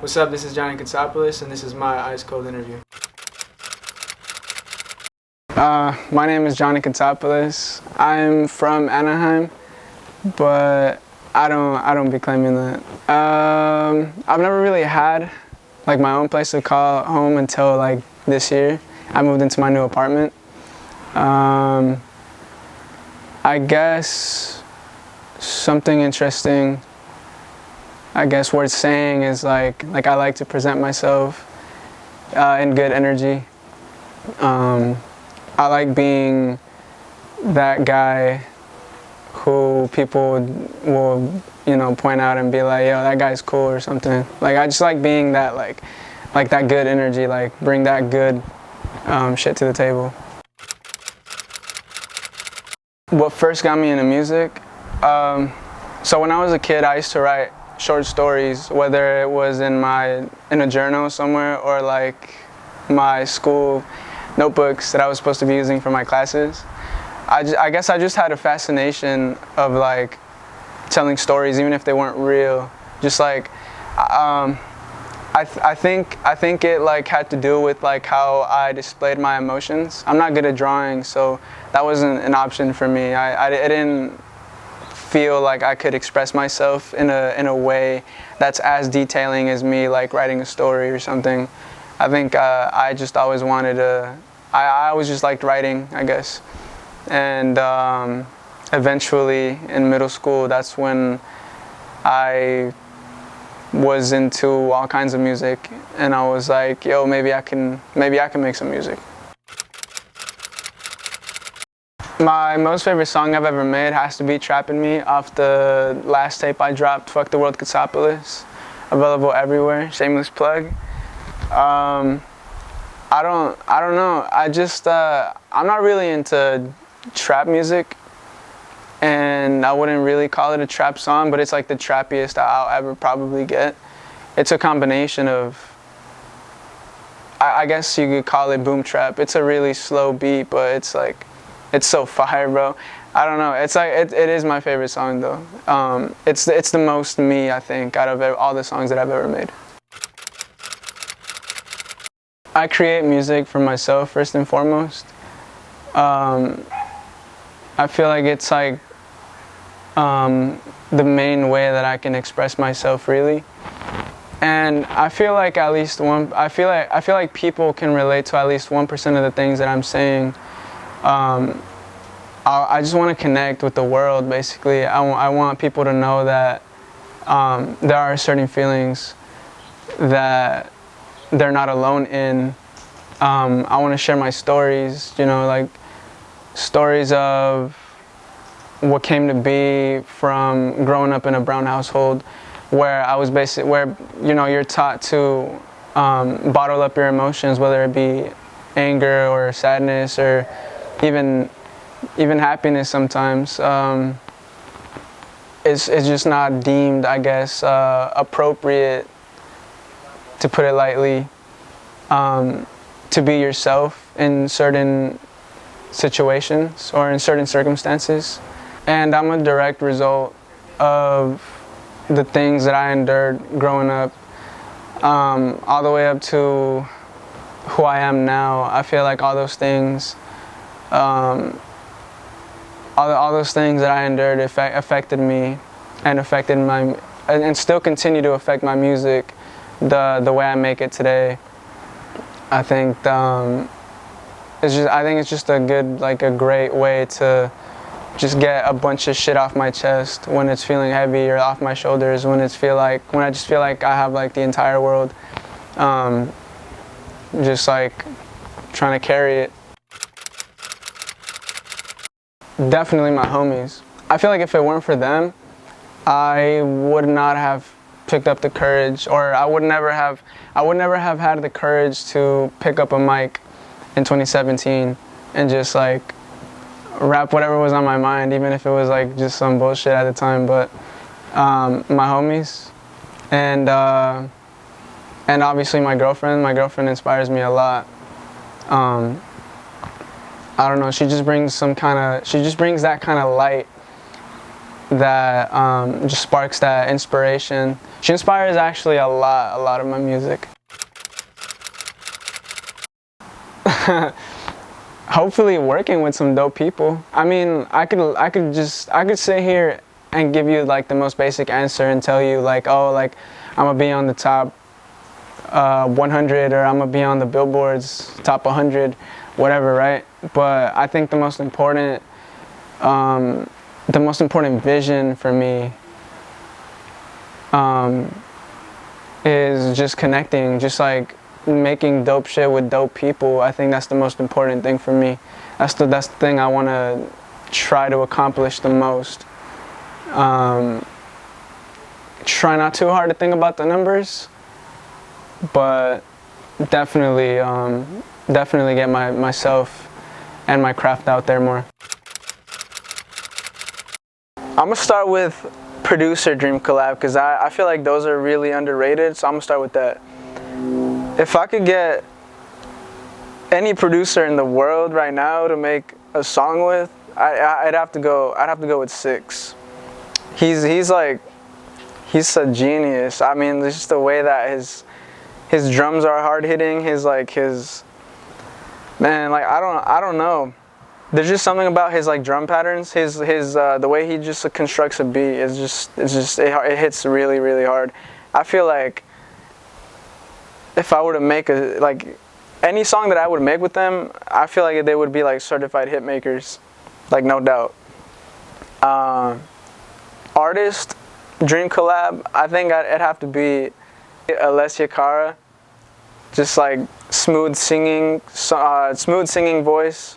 What's up, this is Johnny Katsopolis, and this is my Ice Cold interview. My name is Johnny Katsopolis. I'm from Anaheim, but I don't be claiming that. I've never really had like my own place to call home until like this year. I moved into my new apartment. I guess something interesting worth saying is like I like to present myself in good energy. I like being that guy who people will, point out and be like, yo, that guy's cool or something. Like, I just like being that, like that good energy, like bring that good shit to the table. What first got me into music? So when I was a kid, I used to write short stories, whether it was in a journal somewhere or like my school notebooks that I was supposed to be using for my classes. I guess I just had a fascination of like telling stories, even if they weren't real. Just like I think it like had to do with like how I displayed my emotions. I'm not good at drawing, so that wasn't an option for me. I didn't feel like I could express myself in a way that's as detailing as me like writing a story or something. I think I just always wanted to. I always just liked writing, I guess. And eventually in middle school, that's when I was into all kinds of music, and I was like, yo, maybe I can make some music. My most favorite song I've ever made has to be Trappin' Me off the last tape I dropped, Fuck the World Katsopolis. Available everywhere, shameless plug. I don't know. I'm not really into trap music, and I wouldn't really call it a trap song, but it's like the trappiest I'll ever probably get. It's a combination of, I guess you could call it boom trap. It's a really slow beat, but it's like, it's so fire, bro. I don't know. It's like it is my favorite song though. It's the most me, I think, out of all the songs that I've ever made. I create music for myself first and foremost. I feel like it's like the main way that I can express myself really, and I feel like I feel like people can relate to at least 1% of the things that I'm saying. I just want to connect with the world, basically. I want people to know that there are certain feelings that they're not alone in. I want to share my stories, like stories of what came to be from growing up in a brown household, where I was you're taught to bottle up your emotions, whether it be anger or sadness or even happiness sometimes. It's just not deemed, I guess, appropriate, to put it lightly, to be yourself in certain situations or in certain circumstances. And I'm a direct result of the things that I endured growing up, all the way up to who I am now. I feel like all those things, all those things that I endured affected me and still continue to affect my music, the way I make it today. I think it's just a great way to just get a bunch of shit off my chest when it's feeling heavy, or off my shoulders when I just feel like I have like the entire world, just like trying to carry it. Definitely my homies. I feel like if it weren't for them, I would not have picked up the courage, or I would never have had the courage to pick up a mic in 2017 and just like rap whatever was on my mind, even if it was like just some bullshit at the time. But my homies and obviously my girlfriend inspires me a lot. I don't know, she just brings that kind of light that just sparks that inspiration. She inspires actually a lot of my music. Hopefully working with some dope people. I mean, I could sit here and give you like the most basic answer and tell you like, oh, like I'm gonna be on the top 100 or I'm gonna be on the Billboard's top 100, whatever, right? But I think the most important vision for me is just connecting, just like making dope shit with dope people. I think that's the most important thing for me. That's the thing I want to try to accomplish the most. Try not too hard to think about the numbers, but definitely get myself and my craft out there more. I'm gonna start with producer dream collab because I feel like those are really underrated, so I'm gonna start with that. If I could get any producer in the world right now to make a song with, I'd have to go with Six. He's a genius. I mean, just the way that his drums are hard hitting. I don't know. There's just something about his like drum patterns. The way he just constructs a beat is it hits really hard. I feel like if I were to make any song that I would make with them, I feel like they would be like certified hit makers, like no doubt. Artist dream collab, I think it'd have to be Alessia Cara. Just like smooth singing voice,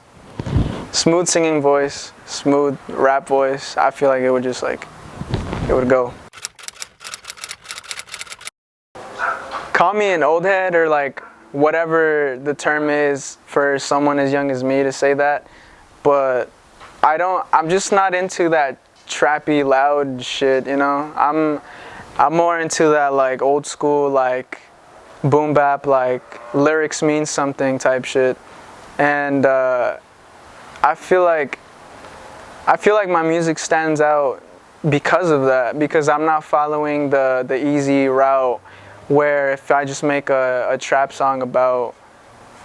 smooth rap voice. I feel like it would go. Call me an old head or like whatever the term is for someone as young as me to say that, but I'm just not into that trappy loud shit, you know? I'm more into that like old school like boom bap, like lyrics mean something type shit. And I feel like my music stands out because of that, because I'm not following the easy route where if I just make a trap song about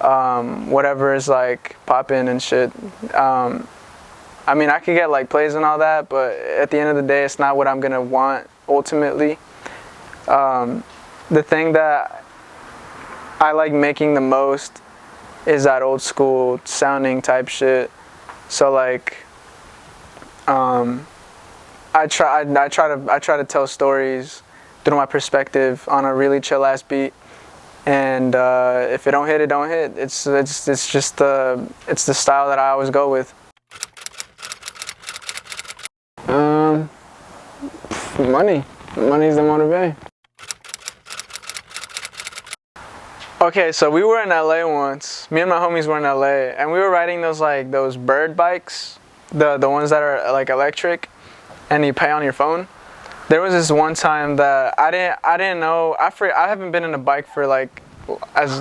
whatever is like poppin' and shit, I mean, I could get like plays and all that, but at the end of the day, it's not what I'm gonna want ultimately. The thing that I like making the most is that old school sounding type shit. So like, I try to tell stories through my perspective on a really chill ass beat, and if it don't hit, it don't hit. It's just the style that I always go with. Money's the motivation. Okay, so we were in LA once. Me and my homies were in LA, and we were riding those bird bikes, the ones that are like electric, and you pay on your phone. There was this one time that I didn't know. I haven't been in a bike for as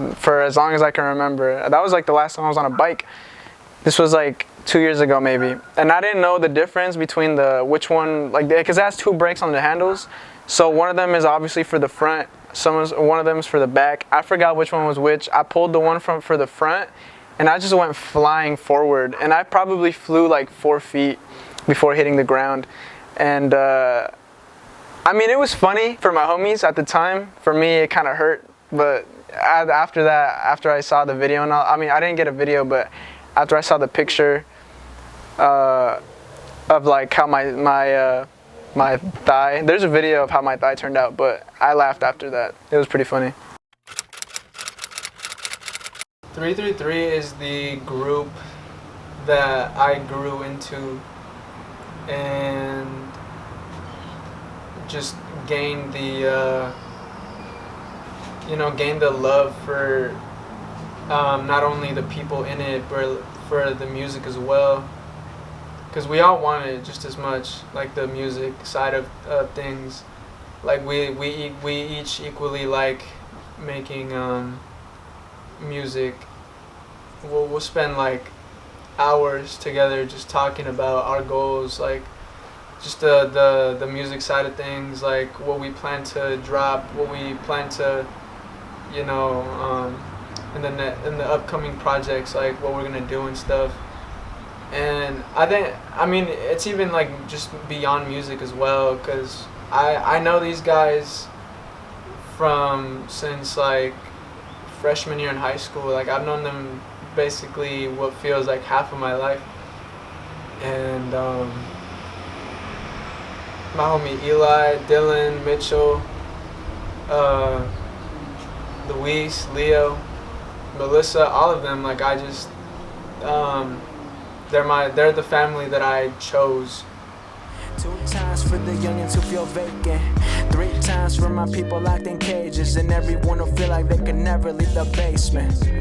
long as I can remember. That was like the last time I was on a bike. This was like 2 years ago maybe, and I didn't know the difference between which one, like, because it has two brakes on the handles. So one of them is obviously for the front. One of them is for the back. I forgot which one was which. I pulled the one for the front, and I just went flying forward, and I probably flew like 4 feet before hitting the ground. And I mean, it was funny for my homies at the time. For me, it kind of hurt. But after that, after I saw the video and all, I mean, I didn't get a video, but after I saw the picture of like how my thigh, there's a video of how my thigh turned out, but I laughed after that. It was pretty funny. 333 is the group that I grew into and just gained the love for not only the people in it, but for the music as well. Because we all want it just as much, like the music side of things. Like we each equally like making music. We'll spend like hours together just talking about our goals, like just the music side of things, like what we plan to drop, what we plan to, you know, in the upcoming projects, like what we're gonna do and stuff. And I mean, it's even like just beyond music as well, because I know these guys from since like freshman year in high school. Like I've known them basically what feels like half of my life. And my homie Eli, Dylan, Mitchell, Luis, Leo, Melissa, all of them, like I just, they're the family that I chose. 2 times for the youngins who feel vacant, 3 times for my people locked in cages, and everyone who feel like they can never leave the basement.